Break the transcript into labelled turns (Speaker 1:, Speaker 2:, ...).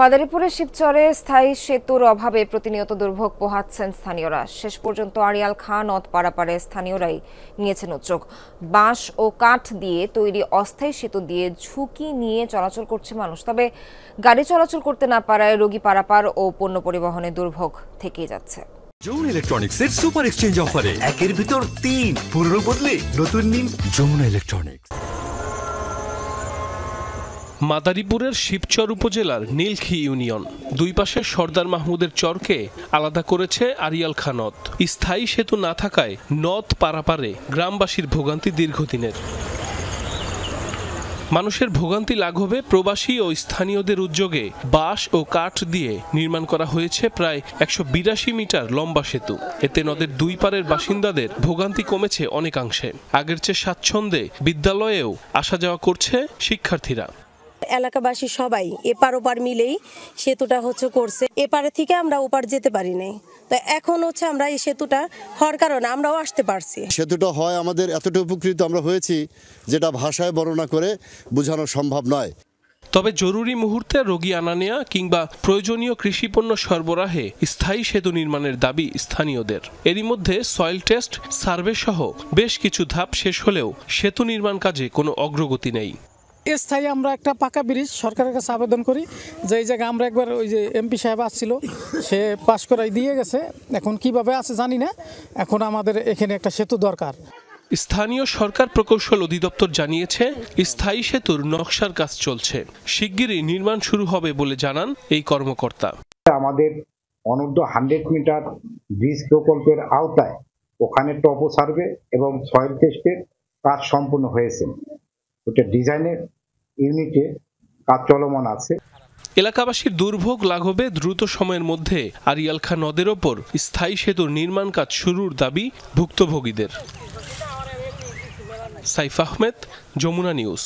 Speaker 1: মাদারীপুরের শিবচরে স্থায়ী সেতুর অভাবে প্রতিনিয়ত দুর্ভোগ পোহাচ্ছেন স্থানীয়রা। শেষ পর্যন্ত আড়িয়াল খাঁ নদ পারাপারে স্থানীয়রাই নিয়েছেন উদ্যোগ। বাঁশ ও কাঠ দিয়ে তৈরি অস্থায়ী সেতু দিয়ে ঝুঁকি নিয়ে চলাচল করছে মানুষ। তবে গাড়ি চলাচল করতে না পারায় রোগী পারাপার ও পণ্য পরিবহনে দুর্ভোগ থেকেই যাচ্ছে।
Speaker 2: যমুনা ইলেকট্রনিক্সের সুপার এক্সচেঞ্জ অফারে একের ভিতর ৩ পুরনো বদলে নতুন নিন যমুনা ইলেকট্রনিক্স।
Speaker 3: মাদারীপুরের শিবচর উপজেলার নীলক্ষী ইউনিয়ন দুই পাশে সর্দার মাহমুদের চরকে আলাদা করেছে আড়িয়াল খাঁ নদ। স্থায়ী সেতু না থাকায় নদ পারাপারে গ্রামবাসীর ভোগান্তি দীর্ঘদিনের। মানুষের ভোগান্তি লাঘবে প্রবাসী ও স্থানীয়দের উদ্যোগে বাঁশ ও কাঠ দিয়ে নির্মাণ করা হয়েছে প্রায় ১৮২ মিটার লম্বা সেতু। এতে নদের দুই পারের বাসিন্দাদের ভোগান্তি কমেছে অনেকাংশে। আগের চেয়ে স্বাচ্ছন্দ্যে বিদ্যালয়েও আসা যাওয়া করছে শিক্ষার্থীরা।
Speaker 4: এলাকাবাসী সবাই এপার ওপার মিলেই সেতুটা করছে। এপারে থেকে আমরা ওপার যেতে পারি নাই, তো এখন আমরা এই সেতুটা হওয়ার কারণে আমরাও আসতে পারছি।
Speaker 5: সেতুটা হয় আমাদের এতটা উপকৃত আমরা হয়েছি যেটা ভাষায় বর্ণনা করে বোঝানো সম্ভব নয়।
Speaker 3: তবে জরুরি মুহূর্তে রোগী আনা নেয়া কিংবা প্রয়োজনীয় কৃষিপণ্য সরবরাহে স্থায়ী সেতু নির্মাণের দাবি স্থানীয়দের। এরই মধ্যে সয়েল টেস্ট, সার্ভে সহ বেশ কিছু ধাপ শেষ হলেও সেতু নির্মাণ কাজে কোনো অগ্রগতি নেই।
Speaker 6: স্থায়ী আমরা একটা পাকা ব্রিজ সরকারের কাছে আবেদন করি, যে এই জায়গায় আমরা একবার ওই যে এমপি সাহেব আসছিল, সে পাশ করাই দিয়ে গেছে। এখন কিভাবে আছে জানি না, এখন আমাদের এখানে একটা সেতু দরকার।
Speaker 3: স্থানীয় সরকার প্রকৌশল অধিদপ্তর জানিয়েছে স্থায়ী সেতুর নকশার কাজ চলছে, শিগগিরই নির্মাণ শুরু হবে বলে জানান এই কর্মকর্তা।
Speaker 7: আমাদের অনূর্ধ্ব 100 মিটার ব্রিজ প্রকল্পের আওতায় ওখানে টপো সার্ভে এবং সয়েল টেস্টের কাজ সম্পূর্ণ হয়েছে। ওটা ডিজাইনের ইউনিটে কাজ চলমান আছে।
Speaker 3: এলাকাবাসীর দুর্ভোগ লাঘবে দ্রুত সময়ের মধ্যে আড়িয়াল খাঁ নদের ওপর স্থায়ী সেতুর নির্মাণ কাজ শুরুর দাবি ভুক্তভোগীদের। সাইফ আহমেদ, যমুনা নিউজ।